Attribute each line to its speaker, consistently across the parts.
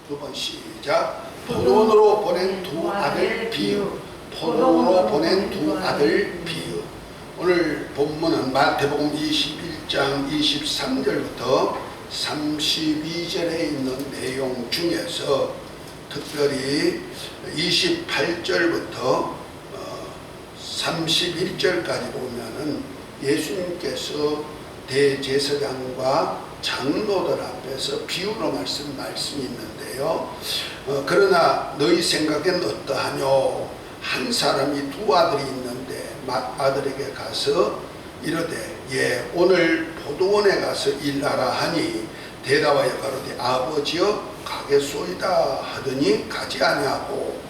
Speaker 1: 두 번 시작. 포도원으로 보낸 두 아들 비유. 포도원으로 보낸 두 아들 비유. 오늘 본문은 마태복음 21장 23절부터 32절에 있는 내용 중에서 특별히 28절부터 31절까지 보면은 예수님께서 대제사장과 장로들 앞에서 비유로 말씀이 있는데요. 그러나 너희 생각엔 어떠하뇨? 한 사람이 두 아들이 있는데 맏아들에게 가서 이르되 예 오늘 포도원에 가서 일하라 하니 대답하여 가로되 아버지여 가겠소이다 하더니 가지 아니하고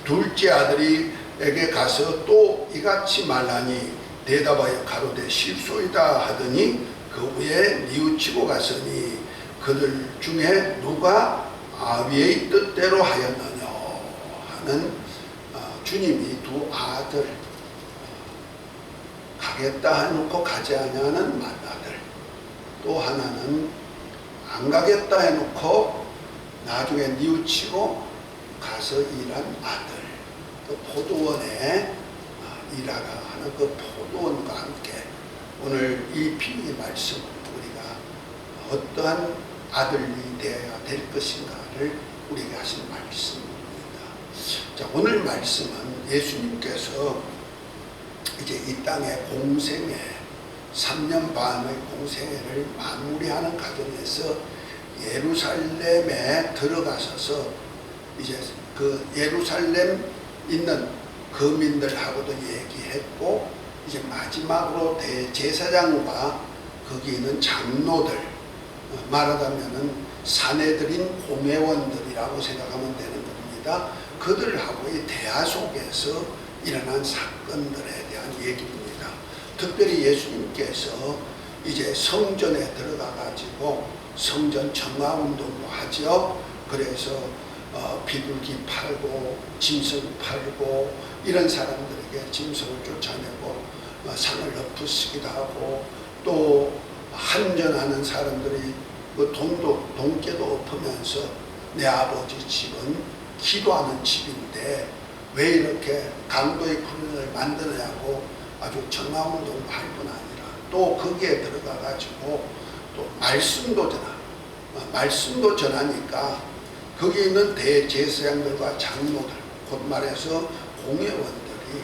Speaker 1: 둘째 아들에게 가서 또 이같이 말하니 대답하여 가로되 싫소이다 하더니 그 후에 뉘우치고 갔으니 그들 중에 누가 아비의 뜻대로 하였느냐 하는 주님이 두 아들 가겠다 해놓고 가지 아니하는 맏아들, 또 하나는 안 가겠다 해놓고 나중에 뉘우치고 가서 일한 아들, 또 포도원에 일하라 하는 그 포도원과 함께 오늘 이 비유의 말씀 우리가 어떠한 아들이 되어야 될 것인가를 우리에게 하신 말씀입니다. 자, 오늘 말씀은 예수님께서 이제 이 땅의 공생애 3년 반의 공생애를 마무리하는 과정에서 예루살렘에 들어가셔서 이제 그 예루살렘 있는 거민들하고도 얘기했고 이제 마지막으로 대제사장과 거기 있는 장로들 말하자면은 사내들인 공회원들이라고 생각하면 되는 겁니다. 그들하고의 대화 속에서 일어난 사건들에 대한 얘기입니다. 특별히 예수님께서 이제 성전에 들어가 가지고 성전 정화운동도 하죠. 그래서 비둘기 팔고 짐승 팔고 이런 사람들에게 짐승을 쫓아내고 상을 엎으시기도 하고 또 한전하는 사람들이 그 돈깨도 엎으면서 내 아버지 집은 기도하는 집인데 왜 이렇게 강도의 군인을 만드느냐고 아주 정화운동도 할 뿐 아니라 또 거기에 들어가 가지고 또 말씀도 전하니까 거기 있는 대제사장들과 장로들 곧 말해서 공회원들이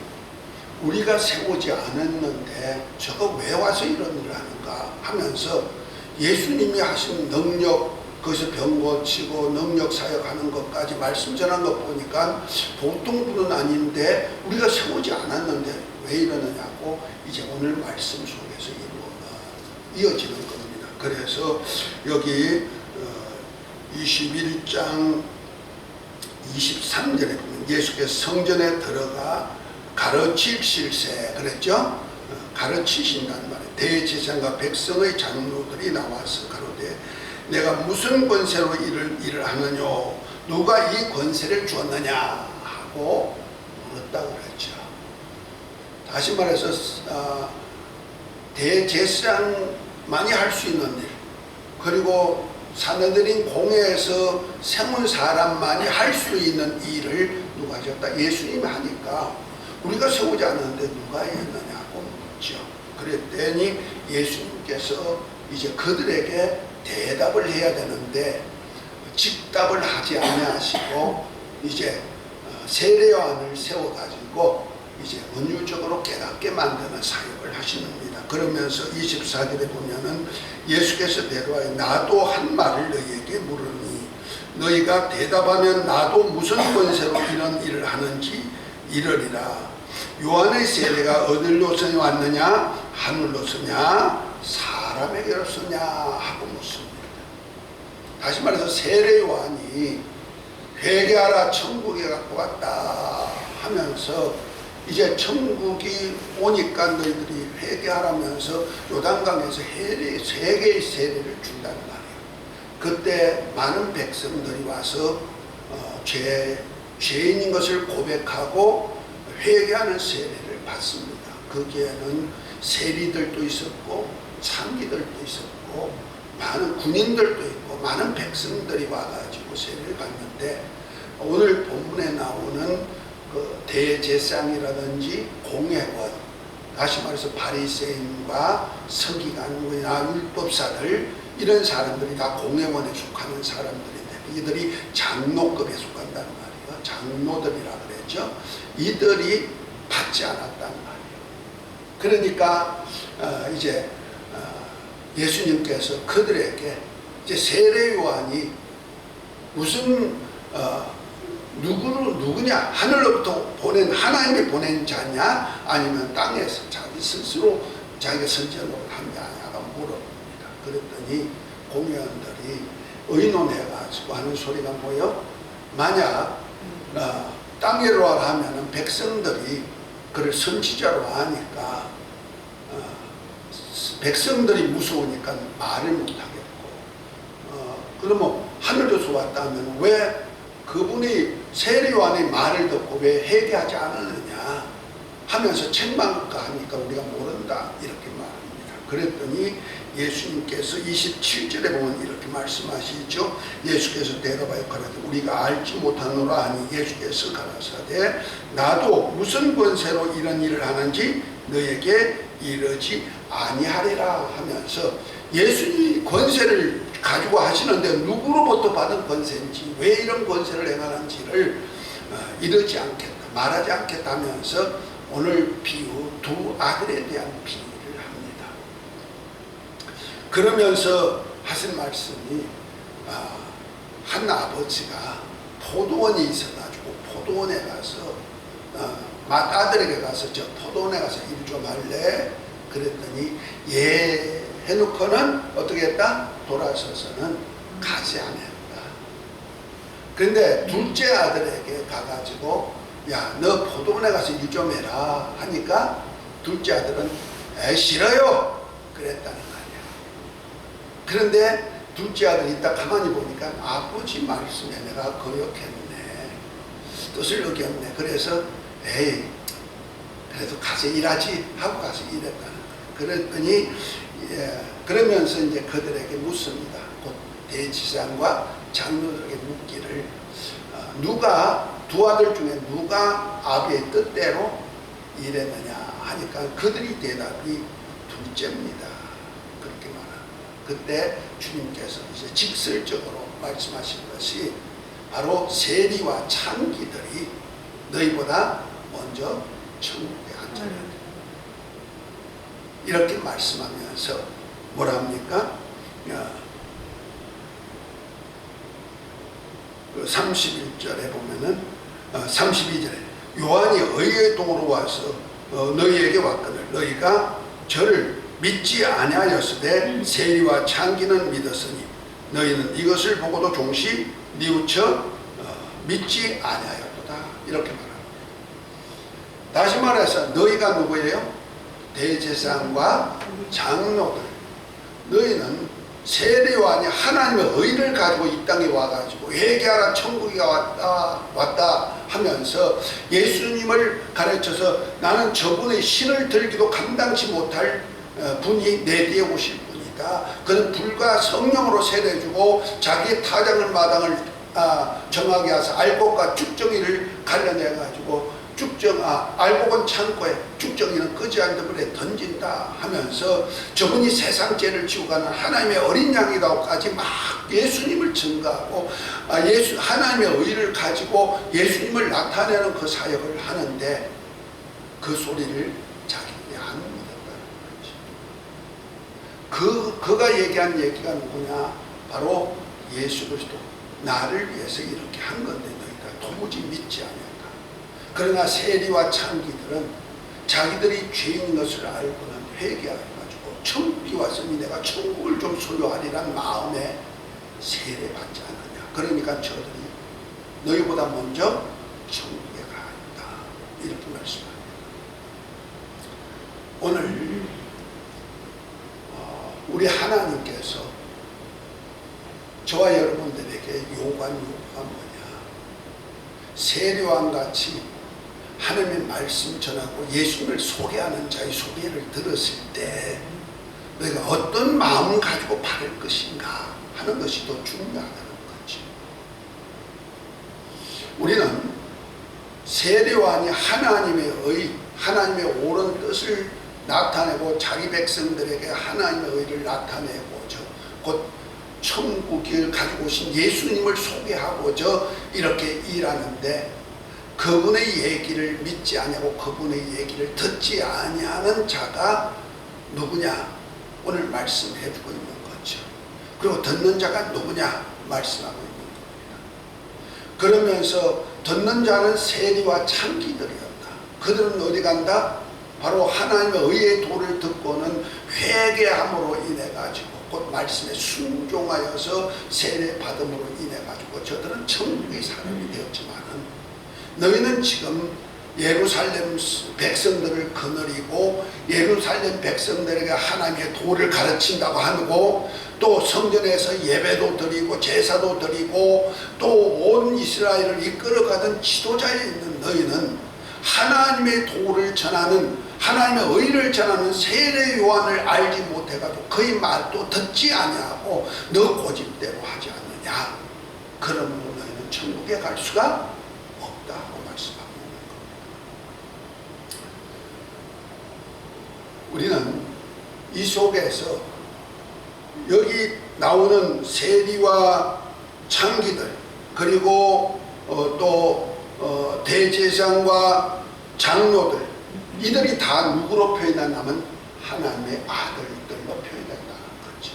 Speaker 1: 우리가 세우지 않았는데 저거 왜 와서 이런 일을 하는가 하면서 예수님이 하신 능력 거기서 병 고치고 능력 사역하는 것까지 말씀 전한 것 보니까 보통 분은 아닌데 우리가 세우지 않았는데 왜 이러느냐고 이제 오늘 말씀 속에서 이어지는 겁니다. 그래서 여기 21장 23절에 보면 예수께서 성전에 들어가 가르치실세 그랬죠? 가르치신다는 말이에요. 대제사장과 백성의 장로들이 나와서 가로되 내가 무슨 권세로 일을 하느냐 누가 이 권세를 주었느냐 하고 물었다고 그랬죠. 다시 말해서 대제사장만이 할 수 있는 일 그리고 사내들인 공회에서 세운 사람만이 할 수 있는 일을 누가 하셨다? 예수님이 하니까 우리가 세우지 않았는데 누가 했느냐고 묻죠. 그랬더니 예수님께서 이제 그들에게 대답을 해야 되는데 직답을 하지 아니하시고 이제 세례요한을 세워가지고 이제 은유적으로 깨닫게 만드는 사역을 하십니다. 그러면서 24절에 보면은 예수께서 대답하여 나도 한 말을 너희에게 물으니 너희가 대답하면 나도 무슨 권세로 이런 일을 하는지 이르리라. 요한의 세례가 어디로서 왔느냐 하늘로서냐 사람에게로서냐 하고 묻습니다. 다시 말해서 세례 요한이 회개하라 천국에 갖고 왔다 하면서 이제 천국이 오니까 너희들이 회개하라면서 요단강에서 세 개의 세례를 준다는 말이에요. 그때 많은 백성들이 와서 죄인인 것을 고백하고 회개하는 세례를 받습니다. 거기에는 세리들도 있었고 창기들도 있었고 많은 군인들도 있고 많은 백성들이 와가지고 세례를 받는데, 오늘 본문에 나오는 그 대제사장이라든지 공회원, 다시 말해서 바리새인과 서기관이나 율법사들, 이런 사람들이 다 공회원에 속하는 사람들인데, 이들이 장로급에 속한단 말이에요. 장로들이라 그랬죠. 이들이 받지 않았단 말이에요. 그러니까 이제 예수님께서 그들에게 이제 세례 요한이 무슨 누구냐, 하늘로부터 보낸, 하나님이 보낸 자냐, 아니면 땅에서 자기 스스로 자기가 선지자로 한 자냐가 물어봅니다. 그랬더니 공회원들이 의논해가지고 하는 소리가 뭐예요? 만약 땅으로 하면은 백성들이 그를 선지자로 하니까 백성들이 무서우니까 말을 못하겠고, 그러면 하늘에서 왔다면 왜 그분이 세례요한의 말을 듣고 왜 회개하지 않았느냐 하면서 책망하니까 우리가 모른다, 이렇게 말합니다. 그랬더니 예수님께서 27절에 보면 이렇게 말씀하시죠. 예수께서 대답하여 가라사대 우리가 알지 못하노라 하니, 예수께서 가라사대 나도 무슨 권세로 이런 일을 하는지 너에게 이르지 아니하리라 하면서, 예수님이 권세를 가지고 하시는데 누구로부터 받은 권세인지, 왜 이런 권세를 행하는지를 이르지 않겠다, 말하지 않겠다 하면서 오늘 비유, 두 아들에 대한 비유를 합니다. 그러면서 하신 말씀이, 한 아버지가 포도원이 있어가지고 포도원에 가서 맏아들에게 가서 저 포도원에 가서 일 좀 할래? 그랬더니 예 해놓고는 어떻게 했다? 돌아서서는 가지 않았다. 그런데 둘째 아들에게 가가지고 야, 너 포도원에 가서 일 좀 해라 하니까 둘째 아들은 싫어요 그랬다는 말이야. 그런데 둘째 아들이 딱 가만히 보니까 아버지 말씀에 내가 거역했네, 뜻을 어겼네. 그래서 에이 그래도 가서 일하지 하고 가서 일했다는 거예요. 그랬더니 그러면서 이제 그들에게 묻습니다. 곧 대제사장과 장로들에게 묻기를, 누가 두 아들 중에 누가 아비의 뜻대로 일했느냐 하니까 그들이 대답이 둘째입니다, 그렇게 말합니다. 그때 주님께서 이제 직설적으로 말씀하신 것이 바로 세리와 창기들이 너희보다 먼저 천국에 앉아야 돼, 이렇게 말씀하면서 뭐라 합니까? 31절에 보면은 32절에 요한이 의의 동으로 와서 너희에게 왔거늘 너희가 저를 믿지 아니하였으되 세리와 창기는 믿었으니 너희는 이것을 보고도 종시 뉘우쳐 믿지 아니하였도다, 이렇게 말합니다. 다시 말해서 너희가 누구예요? 대제사장과 장로들, 너희는 세례요한이 하나님의 의를 가지고 이 땅에 와가지고 회개하라 천국이 왔다 하면서 예수님을 가르쳐서 나는 저분의 신을 들기도 감당치 못할 분이 내 뒤에 오실 분이다, 그는 불과 성령으로 세례주고 자기의 타장을 마당을 정하게 하사 알곡과 쭉정이를 갈라내가지고 알곡은 창고에 쭉정이는 끄지 않는 불에 던진다 하면서 저분이 세상 죄를 지고 가는 하나님의 어린 양이라고까지 막 예수님을 증거하고 하나님의 의를 가지고 예수님을 나타내는 그 사역을 하는데 그 소리를 자기들이 안 믿었다는 거죠. 그가 얘기한 얘기가 누구냐? 바로 예수 그리스도, 나를 위해서 이렇게 한 건데 너희가 도무지 믿지 않아. 그러나 세리와 창기들은 자기들이 죄인 것을 알고는 회개해가지고 천국이 왔으니 내가 천국을 좀 소유하리란 마음에 세례받지 않느냐. 그러니까 저들이 너희보다 먼저 천국에 가 있다, 이렇게 말씀합니다. 오늘 우리 하나님께서 저와 여러분들에게 요구한 요구가 뭐냐? 세례와 같이 하나님의 말씀 전하고 예수님을 소개하는 자의 소개를 들었을 때 너희가 어떤 마음을 가지고 받을 것인가, 하는 것이 더 중요하다는 거지. 우리는 세례와 하나님의 하나님의 옳은 뜻을 나타내고 자기 백성들에게 하나님의 의를 나타내고자 곧 천국을 가지고 오신 예수님을 소개하고자 이렇게 일하는데, 그분의 얘기를 믿지 아니하고 그분의 얘기를 듣지 아니하는 자가 누구냐? 오늘 말씀해주고 있는 거죠. 그리고 듣는 자가 누구냐? 말씀하고 있는 겁니다. 그러면서 듣는 자는 세리와 창기들이었다. 그들은 어디 간다? 바로 하나님의 의의 도를 듣고는 회개함으로 인해 가지고 곧 말씀에 순종하여서 세례 받음으로 인해 가지고 저들은 천국의 사람이 되었지만은, 너희는 지금 예루살렘 백성들을 거느리고 예루살렘 백성들에게 하나님의 도를 가르친다고 하고, 또 성전에서 예배도 드리고 제사도 드리고 또 온 이스라엘을 이끌어가던 지도자에 있는 너희는 하나님의 도를 전하는, 하나님의 의를 전하는 세례 요한을 알지 못해가지고 그의 말도 듣지 아니하고 너 고집대로 하지 않느냐? 그러므로 너희는 천국에 갈 수가 없다고 말씀하고 있는 겁니다. 우리는 이 속에서 여기 나오는 세리와 창기들, 그리고 또 대제사장과 장로들, 이들이 다 누구로 표현한다면 하나님의 아들들로 표현된다는 거죠.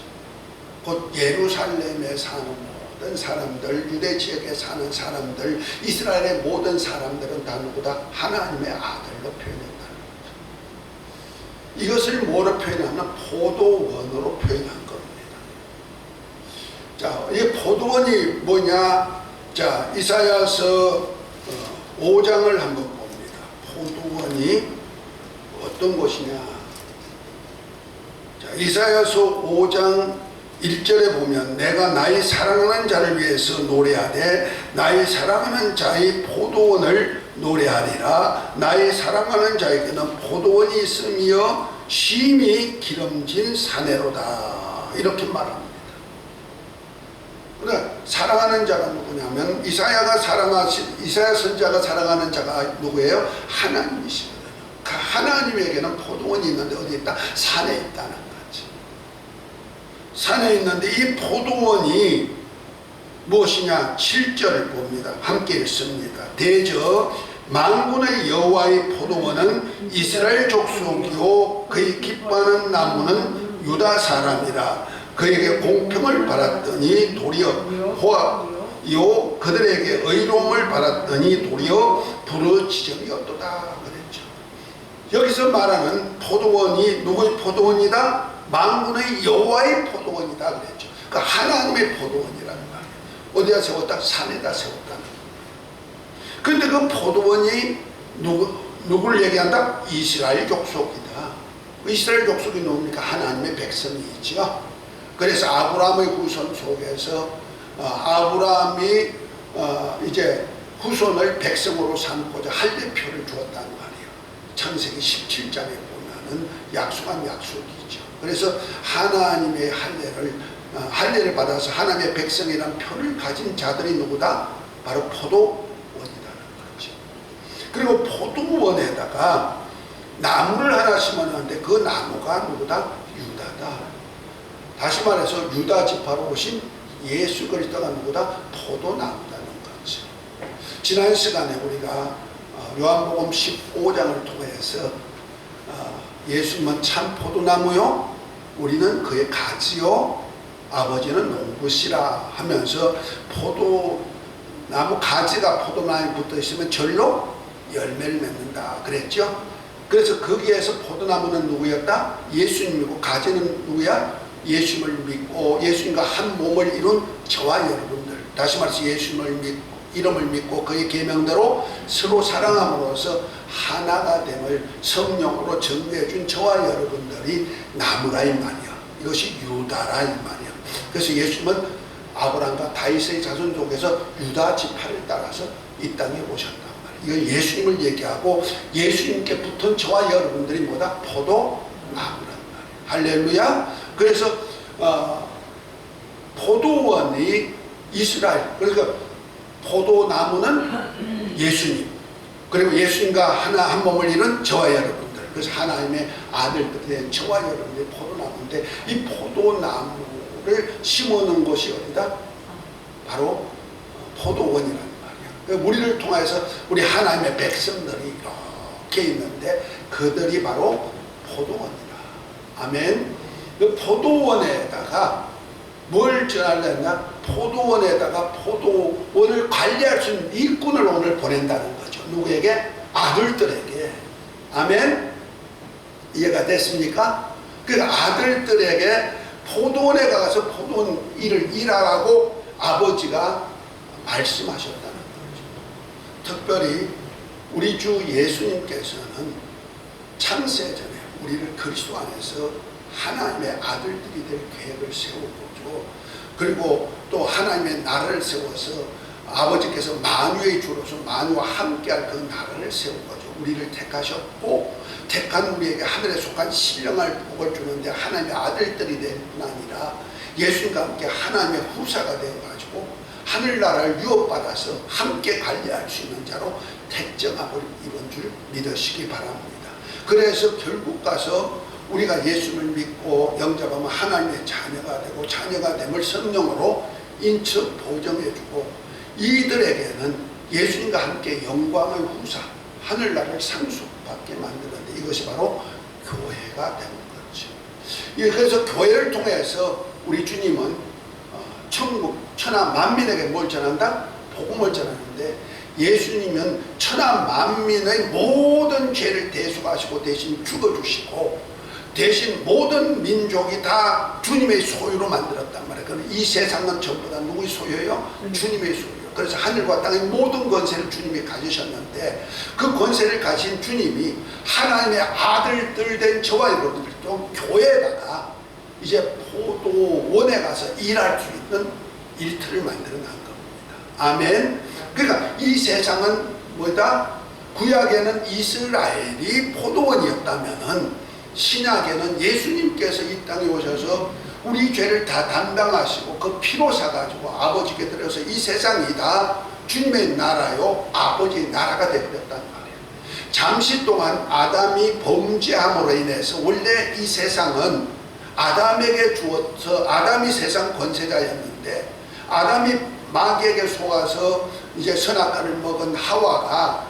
Speaker 1: 곧 예루살렘에 사는 모든 사람들, 유대 지역에 사는 사람들, 이스라엘의 모든 사람들은 다 누구다? 하나님의 아들로 표현된다는 거죠. 이것을 뭐로 표현하면 포도원으로 표현한 겁니다. 자, 이 포도원이 뭐냐? 자, 이사야서 5장을 한번 봅니다. 포도원이 어떤 곳이냐? 자, 이사야서 5장 1절에 보면 내가 나의 사랑하는 자를 위해서 노래하되 나의 사랑하는 자의 포도원을 노래하리라. 나의 사랑하는 자에게는 포도원이 있으며 심히 기름진 사내로다. 이렇게 말합니다. 그러니까 사랑하는 자가 누구냐면 이사야 선지자가 사랑하는 자가 누구예요? 하나님이시거든요. 그 하나님에게는 포도원이 있는데 어디 있다? 산에 있다는 거지. 산에 있는데 이 포도원이 무엇이냐? 7절을 봅니다. 함께 읽습니다. 대저 만군의 여호와의 포도원은 이스라엘 족속이요 그의 기뻐하는 나무는 유다 사람이라. 그에게 공평을 바랐더니 도리어 호압이요 그들에게 의로움을 바랐더니 도리어 부르짖음이었도다 그랬죠. 여기서 말하는 포도원이 누구의 포도원이다? 만군의 여호와의 포도원이다 그랬죠. 그러니까 하나님의 포도원이라는 말이에요. 어디다 세웠다? 산에다 세웠다는 거예요. 그런데 그 포도원이 누구를 얘기한다? 이스라엘 족속이다. 이스라엘 족속이 누굽니까? 하나님의 백성이죠. 그래서 아브라함의 후손 속에서 아브라함이 이제 후손을 백성으로 삼고자 할례표를 주었다는 말이에요. 창세기 17장에 보면은 약속한 약속이죠. 그래서 하나님의 할례를 받아서 하나님의 백성이라는 표를 가진 자들이 누구다? 바로 포도원이라는 거죠. 그리고 포도원에다가 나무를 하나 심었는데 그 나무가 누구다? 유다다. 다시 말해서 유다 지파로 오신 예수 그리스도가 누구다? 포도나무라는 거죠. 지난 시간에 우리가 요한복음 15장을 통해서 예수님은 참 포도나무요 우리는 그의 가지요 아버지는 농부시라 하면서 포도나무 가지가 포도나무에 붙어 있으면 절로 열매를 맺는다 그랬죠. 그래서 거기에서 포도나무는 누구였다? 예수님이고 가지는 누구야? 예수님을 믿고 예수님과 한 몸을 이룬 저와 여러분들, 다시 말해서 예수님을 믿고 이름을 믿고 그의 계명대로 서로 사랑함으로써 하나가 됨을 성령으로 정리해 준 저와 여러분들이 나무라 이 말이야. 이것이 유다라 이 말이야. 그래서 예수님은 아브라함과 다윗의 자손 속에서 유다 지파를 따라서 이 땅에 오셨단 말이야. 이건 예수님을 얘기하고 예수님께 붙은 저와 여러분들이 뭐다? 포도나무란 말이야. 할렐루야. 그래서 포도원이 이스라엘, 그러니까 포도나무는 예수님, 그리고 예수님과 하나 한 몸을 이룬 저와 여러분들, 그래서 하나님의 아들들이 된 저와 여러분들이 포도나무인데, 이 포도나무를 심어놓은 곳이 어디다? 바로 포도원이라는 말이야. 그러니까 우리를 통해서 우리 하나님의 백성들이 이렇게 있는데 그들이 바로 포도원이다. 아멘. 그 포도원에다가 뭘 전하려냐? 포도원에다가 포도원을 관리할 수 있는 일꾼을 오늘 보낸다는 거죠. 누구에게? 아들들에게. 아멘. 이해가 됐습니까? 그 아들들에게 포도원에 가서 포도원 일을 일하라고 아버지가 말씀하셨다는 거죠. 특별히 우리 주 예수님께서는 창세전에 우리를 그리스도 안에서 하나님의 아들들이 될 계획을 세우고, 그리고 또 하나님의 나라를 세워서 아버지께서 만유의 주로서 만유와 함께할 그 나라를 세운 거죠. 우리를 택하셨고, 택한 우리에게 하늘에 속한 신령할 복을 주는데 하나님의 아들들이 될 뿐 아니라 예수님과 함께 하나님의 후사가 되어가지고 하늘나라를 유업받아서 함께 관리할 수 있는 자로 택정함을 입은 줄 믿으시기 바랍니다. 그래서 결국 가서 우리가 예수를 믿고 영접하면 하나님의 자녀가 되고, 자녀가 됨을 성령으로 인척 보정해주고, 이들에게는 예수님과 함께 영광의 후사, 하늘나라를 상속받게 만드는데 이것이 바로 교회가 되는 거죠. 그래서 교회를 통해서 우리 주님은 천국, 천하 만민에게 뭘 전한다? 복음을 전하는데, 예수님은 천하 만민의 모든 죄를 대속하시고 대신 죽어주시고, 대신 모든 민족이 다 주님의 소유로 만들었단 말이에요. 그럼 이 세상은 전부 다 누구의 소유예요? 주님의 소유. 그래서 하늘과 땅의 모든 권세를 주님이 가지셨는데, 그 권세를 가진 주님이 하나님의 아들들 된 저와 여러분들도 교회에다가 이제 포도원에 가서 일할 수 있는 일터를 만들어 놓은 겁니다. 아멘. 그러니까 이 세상은 뭐다? 구약에는 이스라엘이 포도원이었다면은 신약에는 예수님께서 이 땅에 오셔서 우리 죄를 다 담당하시고 그 피로 사가지고 아버지께 드려서 이 세상이 다 주님의 나라요, 아버지의 나라가 되어버렸단 말이에요. 잠시 동안 아담이 범죄함으로 인해서 원래 이 세상은 아담에게 주어서 아담이 세상 권세자였는데, 아담이 마귀에게 속아서 이제 선악과를 먹은 하와가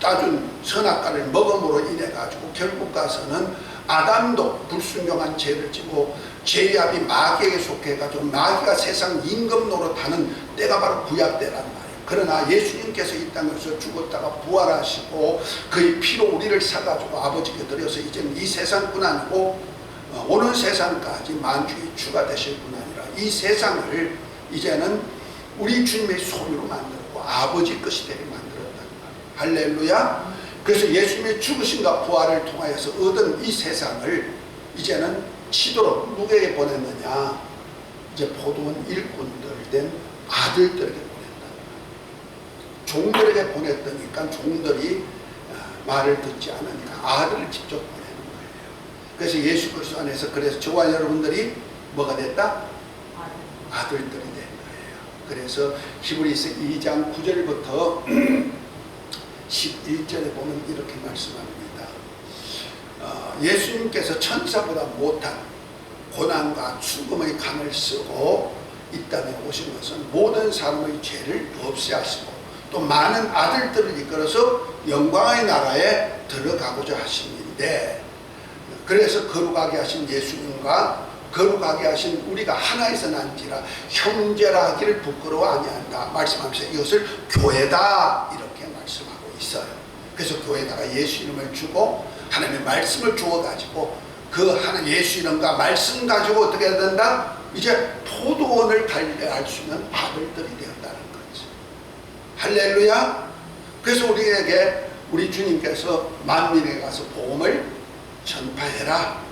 Speaker 1: 따준 선악과를 먹음으로 인해 가지고 결국 가서는 아담도 불순종한 죄를 지고 죄압이 마귀에게 속해 가지고 마귀가 세상 임금 노릇하는 때가 바로 구약 때란 말이에요. 그러나 예수님께서 이 땅에서 죽었다가 부활하시고 그의 피로 우리를 사가지고 아버지께 드려서 이제는 이 세상뿐 아니고 오는 세상까지 만주의 주가 되실 뿐 아니라 이 세상을 이제는 우리 주님의 소유로 만들고 아버지 것이 되게 만들었단 말이에요. 할렐루야. 그래서 예수님의 죽으심과 부활을 통하여서 얻은 이 세상을 이제는 치도록 누구에게 보냈느냐? 이제 포도원 일꾼들 된 아들들에게 보냈다. 종들에게 보냈더니까 종들이 말을 듣지 않으니까 아들을 직접 보내는 거예요. 그래서 예수 그리스도 안에서 그래서 저와 여러분들이 뭐가 됐다? 아들들이 된 거예요. 그래서 히브리서 2장 9절부터 11절에 보면 이렇게 말씀합니다. 예수님께서 천사보다 못한 고난과 죽음의 강을 쓰고 이 땅에 오신 것은 모든 사람의 죄를 없애하시고 또 많은 아들들을 이끌어서 영광의 나라에 들어가고자 하심인데, 그래서 거룩하게 하신 예수님과 거룩하게 하신 우리가 하나에서 난지라 형제라 하기를 부끄러워 아니한다 말씀하면서 이것을 교회다 이렇게 말씀하고 있어요. 그래서 교회에다가 예수 이름을 주고 하나님의 말씀을 주어가지고 그 하나님 예수 이름과 말씀 가지고 어떻게 해야 된다? 이제 포도원을 관리할 수 있는 아들들이 되었다는 거지. 할렐루야. 그래서 우리에게 우리 주님께서 만민에 가서 복음을 전파해라.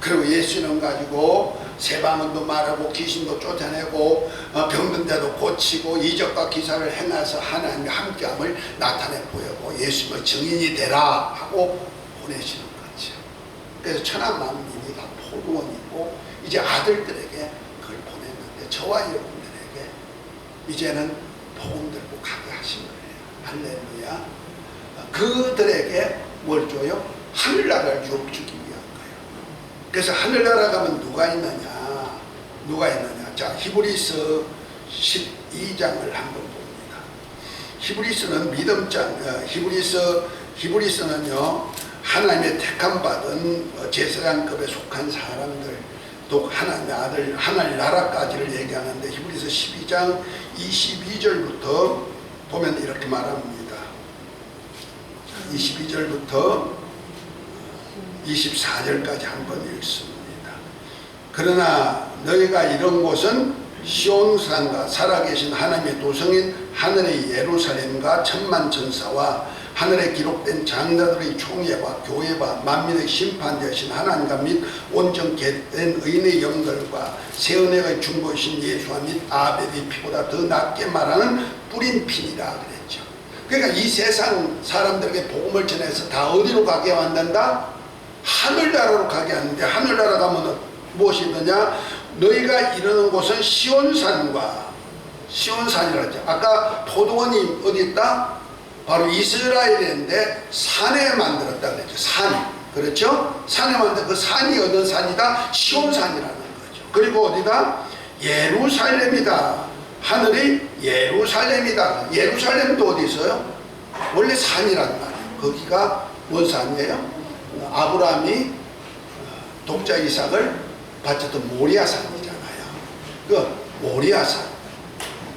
Speaker 1: 그리고 예수 이름 가지고 세방언도 말하고 귀신도 쫓아내고 병든 데도 고치고 이적과 기사를 행해서 하나님의 함께함을 나타내 보이고 예수님의 증인이 되라 하고 보내시는 거죠. 그래서 천하 만민이 다 포도원이고 이제 아들들에게 그걸 보냈는데 저와 여러분들에게 이제는 복음 들고 가게 하신 거예요. 할렐루야. 그들에게 뭘 줘요? 하늘나라를 주기 위한 거예요. 그래서 하늘나라 가면 누가 있느냐? 누가 있느냐? 자, 히브리서 12장을 한번 봅니다. 히브리서는 믿음장, 히브리서는요, 하나님의 택함 받은 제사장급에 속한 사람들, 또 하나님의 아들, 하나님 나라까지를 얘기하는데, 히브리서 12장 22절부터 보면 이렇게 말합니다. 22절부터 24절까지 한번 읽습니다. 그러나 너희가 이런 곳은 시온산과 살아계신 하나님의 도성인 하늘의 예루살렘과 천만 천사와 하늘에 기록된 장자들의 총회와 교회와 만민의 심판 되신 하나님과 및 온전케 된 의인의 영들과 새 은혜의 중보이신 예수와 및 아벨의 피보다 더 낫게 말하는 뿌린 피니라 그랬죠. 그러니까 이 세상 사람들에게 복음을 전해서 다 어디로 가게 만든다? 하늘나라로 가게 하는데, 하늘나라 가면 무엇이 있느냐? 너희가 이르는 곳은 시온산과, 시온산이라 했죠. 아까 포도원이 어디 있다? 바로 이스라엘인데 산에 만들었다 그랬죠. 산. 그렇죠? 산에 만든 그 산이 어느 산이다? 시온산이라는 거죠. 그리고 어디다? 예루살렘이다. 하늘이 예루살렘이다. 예루살렘도 어디 있어요? 원래 산이란 말이에요. 거기가 뭔 산이에요? 아브라함이 독자 이삭을 바쳤던 모리아산이잖아요. 그 모리아산.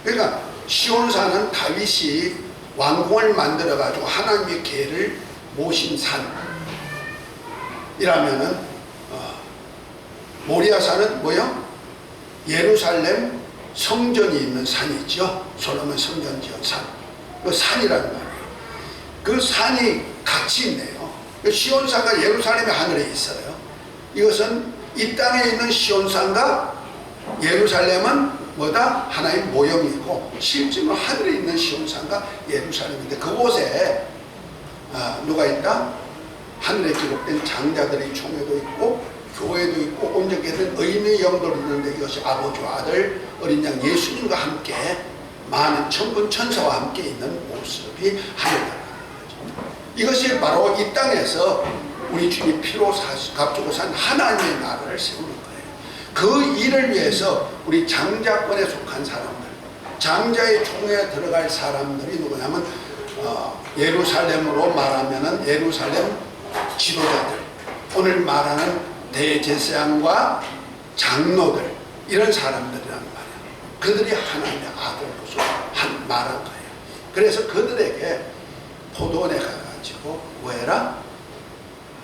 Speaker 1: 그러니까 시온산은 다윗이 왕궁을 만들어 가지고 하나님의 계를 모신 산이라면은 모리아산은 뭐요? 예루살렘 성전이 있는 산이죠. 솔로몬 성전 지은 산. 그 산이라는 말이에요. 그 산이 같이 있네요. 시온산과 예루살렘의 하늘에 있어요. 이것은 이 땅에 있는 시온산과 예루살렘은 뭐다? 하나의 모형이고, 실제로 하늘에 있는 시온산과 예루살렘인데, 그곳에 누가 있다? 하늘에 기록된 장자들의 총회도 있고 교회도 있고 온전케 된 의인의 영도 있는데, 이것이 아버지와 아들 어린 양 예수님과 함께 많은 천군 천사와 함께 있는 모습이 하늘나라는 거죠. 이것이 바로 이 땅에서 우리 주님 피로 값주고 산 하나님의 나라를 세우는 거예요. 그 일을 위해서 우리 장자권에 속한 사람들, 장자의 총회에 들어갈 사람들이 누구냐면 예루살렘으로 말하면은 예루살렘 지도자들, 오늘 말하는 대제사장과 장로들, 이런 사람들이란 말이에요. 그들이 하나님의 아들로서 말한 거예요. 그래서 그들에게 포도원에 가가지고 뭐해라?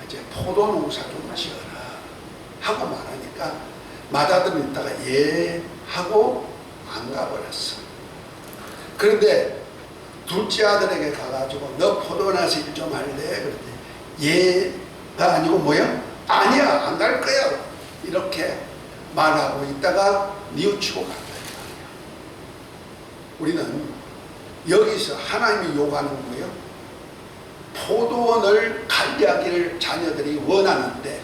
Speaker 1: 이제 포도농사 좀 지어라 하고 말하니까 맏아들은 있다가 예 하고 안 가버렸어. 그런데 둘째 아들에게 가가지고 너 포도나서 일 좀 할래? 그랬더니 예가 아니고 뭐야? 아니야, 안 갈 거야. 이렇게 말하고 있다가 뉘우치고 간다. 우리는 여기서 하나님이 요구하는 거예요. 포도원을 관리하기를 자녀들이 원하는데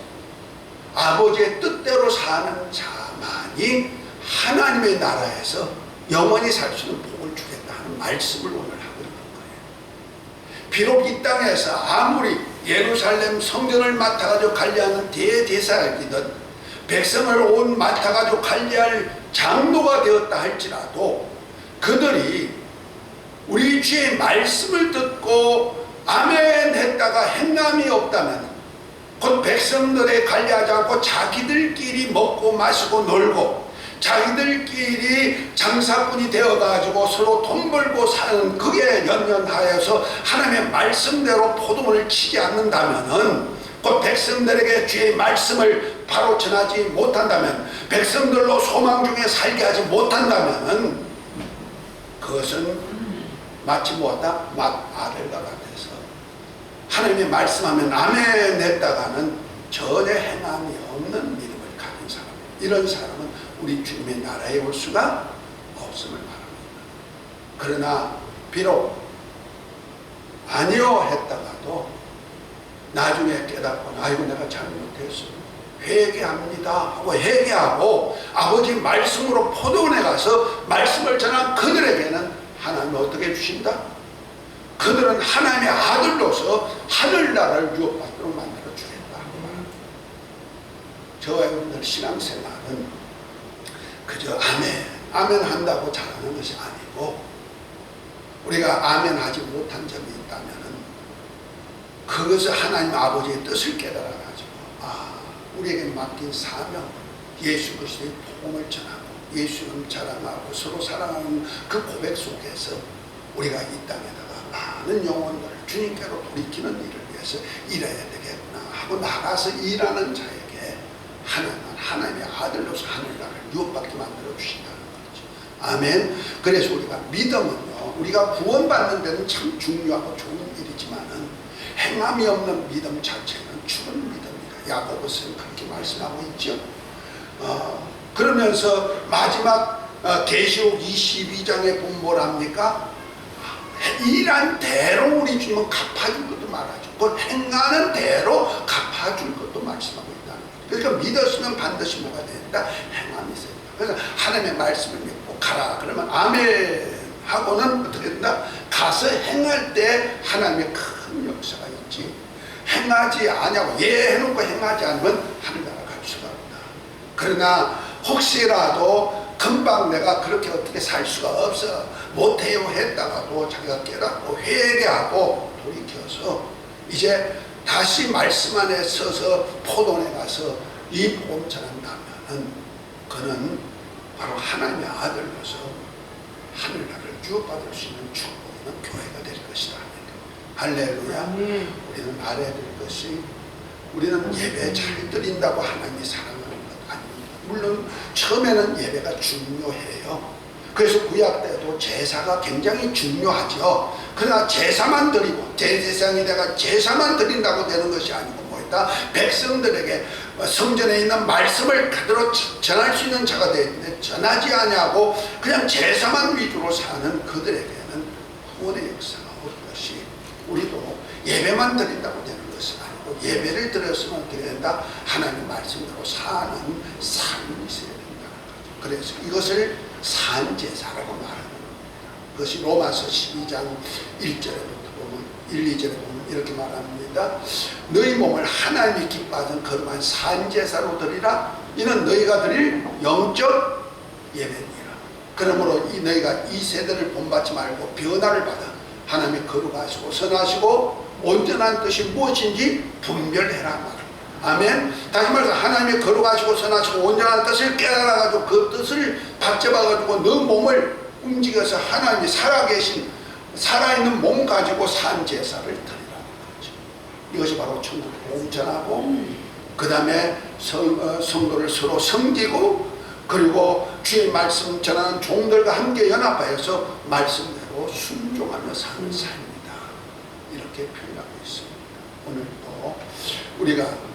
Speaker 1: 아버지의 뜻대로 사는 자만이 하나님의 나라에서 영원히 살 수 있는 복을 주겠다 하는 말씀을 오늘 하고 있는 거예요. 비록 이 땅에서 아무리 예루살렘 성전을 맡아가지고 관리하는 대제사장이든 백성을 온 맡아가지고 관리할 장로가 되었다 할지라도 그들이 우리 주의 말씀을 듣고 아멘 했다가 행함이 없다면, 곧 백성들에 관리하지 않고 자기들끼리 먹고 마시고 놀고 자기들끼리 장사꾼이 되어가지고 서로 돈 벌고 사는 그게 연연하여서 하나님의 말씀대로 포도원을 치지 않는다면은, 곧 백성들에게 주의 말씀을 바로 전하지 못한다면, 백성들로 소망 중에 살게 하지 못한다면은, 그것은 마치 뭐다? 맏아들과 같아서 하나님의 말씀하면 아멘 했다가는 전혀 행함이 없는 믿음을 가진 사람, 이런 사람은 우리 주님의 나라에 올 수가 없음을 말합니다. 그러나 비록 아니요 했다가도 나중에 깨닫고 아이고 내가 잘못했어, 회개합니다 하고 회개하고 아버지 말씀으로 포도원에 가서 말씀을 전한 그들에게는 하나님이 어떻게 해주신다? 그들은 하나님의 아들로서 하늘나라를 유업받도록 만들어 주겠다. 저와 여러분들 신앙생활은 그저 아멘 한다고 잘하는 것이 아니고, 우리가 아멘 하지 못한 점이 있다면 그것을 하나님 아버지의 뜻을 깨달아가지고 우리에게 맡긴 사명, 예수 그리스도의 복음을 전하고 예수님 자랑하고 서로 사랑하는 그 고백 속에서 우리가 이 땅에다가 많은 영혼들을 주님께로 돌이키는 일을 위해서 일해야 되겠구나 하고 나가서 일하는 자에게 하나님은 하나님의 아들로서 하늘나라를 유업받게 만들어 주신다는 거죠. 아멘. 그래서 우리가 믿음은요, 우리가 구원받는 데는 참 중요하고 좋은 일이지만은 행함이 없는 믿음 자체는 죽은 믿음이다. 야고보서는 그렇게 말씀하고 있죠. 그러면서 마지막 계시록 22장에 보면 뭐랍니까? 일한 대로 우리 주님은 갚아줄 것도 말하죠. 그걸 행하는 대로 갚아줄 것도 말씀하고 있다는 거죠. 그러니까 믿었으면 반드시 뭐가 된다? 행함이 있어야 된다. 그래서 하나님의 말씀을 믿고 가라 그러면 아멘 하고는 어떻게 된다? 가서 행할 때 하나님의 큰 역사가 있지. 행하지 않냐고 해놓고 행하지 않으면 하늘나라 갈 수가 없다. 그러나 혹시라도 금방 내가 그렇게 어떻게 살 수가 없어 못해요 했다가도 자기가 깨닫고 회개하고 돌이켜서 이제 다시 말씀 안에 서서 포도원에 가서 이 복음 전한다면은 그는 바로 하나님의 아들로서 하늘나라를 유업받을 수 있는 축복 있는 교회가 될 것이다. 할렐루야. 우리는 알아야 될 것이, 우리는 예배 잘 드린다고 하나님이 사랑하는 것 아닙니다. 물론 처음에는 예배가 중요해요. 그래서 구약 때도 제사가 굉장히 중요하죠. 그러나 제사만 드리고 대제사장이 내가 제사만 드린다고 되는 것이 아니고 뭐였다? 백성들에게 성전에 있는 말씀을 그대로 전할 수 있는 자가 되는데 전하지 아니하고 그냥 제사만 위주로 사는 그들에게는 구원의 역사가 올 것이, 우리도 예배만 드린다고 되는 것은 아니고 예배를 드렸으면 어떻게 된다? 하나님 말씀대로 사는 삶이 있어야 된다는 거죠. 그래서 이것을 산제사라고 말하는 겁니다. 그것이 로마서 12장 1절에부터 보면 1, 2절에 보면 이렇게 말합니다. 너희 몸을 하나님이 기뻐하는 거룩한 산제사로 드리라. 이는 너희가 드릴 영적 예배니라. 그러므로 너희가 이 세대를 본받지 말고 변화를 받아 하나님이 거룩하시고 선하시고 온전한 뜻이 무엇인지 분별해라 말합니다. 아멘. 다시 말해서 하나님이 거룩하시고 선하시고 온전한 뜻을 깨달아가지고 그 뜻을 받잡아가지고 너 몸을 움직여서 하나님이 살아계신 살아있는 몸 가지고 산제사를 드리라는 거죠. 이것이 바로 천국을 온전하고 그 다음에 성도를 서로 섬기고 그리고 주의 말씀 전하는 종들과 함께 연합하여서 말씀대로 순종하며 사는 삶이다. 이렇게 표현하고 있습니다. 오늘도 우리가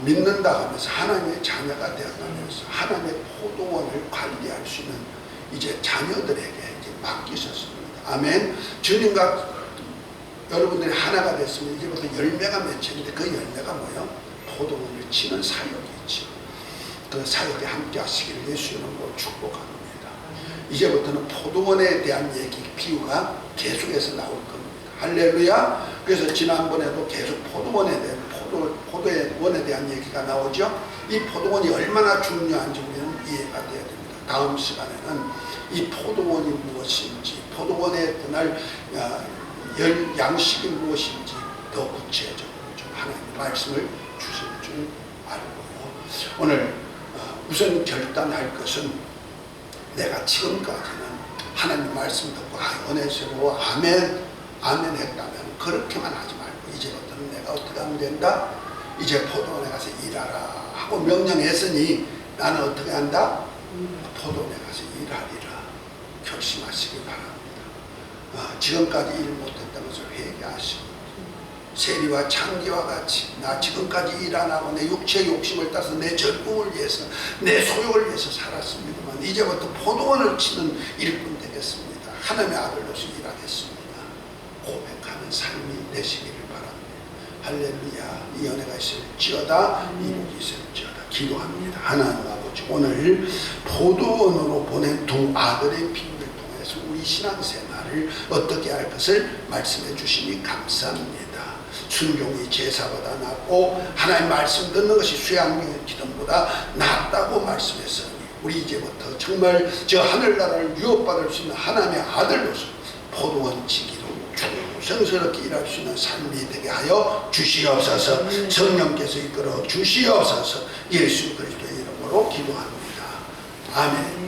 Speaker 1: 믿는다 하면서 하나님의 자녀가 되어가면서 하나님의 포도원을 관리할 수 있는 이제 자녀들에게 이제 맡기셨습니다. 아멘. 주님과 여러분들이 하나가 됐으면 이제부터 열매가 맺히는데 그 열매가 뭐예요? 포도원을 치는 사역이 있죠. 그 사역에 함께 하시기를 예수 이름으로 축복합니다. 이제부터는 포도원에 대한 얘기, 비유가 계속해서 나올 겁니다. 할렐루야. 그래서 지난번에도 계속 포도원에 대한 포도원에 대한 얘기가 나오죠. 이 포도원이 얼마나 중요한지 우리는 이해가 돼야 됩니다. 다음 시간에는 이 포도원이 무엇인지, 포도원에 떠날 양식이 무엇인지 더 구체적으로 좀 하나님의 말씀을 주실 줄 알고요. 오늘 우선 결단할 것은 내가 지금까지는 하나님 말씀 듣고 은혜스러워 아멘 했다면 그렇게만 하지 말고 이제부터는 내가 어떻게 하면 된다? 이제 포도원에 가서 일하라 하고 명령했으니 나는 어떻게 한다? 포도원에 가서 일하리라 결심하시기 바랍니다. 지금까지 일 못했다는 것을 회개하시고 세리와 창기와 같이 나 지금까지 일 안 하고 내 육체의 욕심을 따서 내 젊음을 위해서 내 소욕을 위해서 살았습니다만 이제부터 포도원을 치는 일꾼 되겠습니다. 하나님의 아들로서 일하겠습니다. 고백하는 삶이 되시기를 바랍니다. 할렐루야. 이 은혜가 있을지어다 이복이 있을지어다. 기도합니다. 하나님 아버지, 오늘 포도원으로 보낸 두 아들의 비유를 통해서 우리 신앙생활을 어떻게 할 것을 말씀해 주시니 감사합니다. 순종이 제사보다 낫고 하나님 말씀 듣는 것이 수양의 기도보다 낫다고 말씀했으니 우리 이제부터 정말 저 하늘나라를 유업받을 수 있는 하나님의 아들로서 포도원 지기로 성스럽게 일할 수 있는 삶이 되게 하여 주시옵소서. 성령께서 이끌어 주시옵소서. 예수 그리스도의 이름으로 기도합니다. 아멘.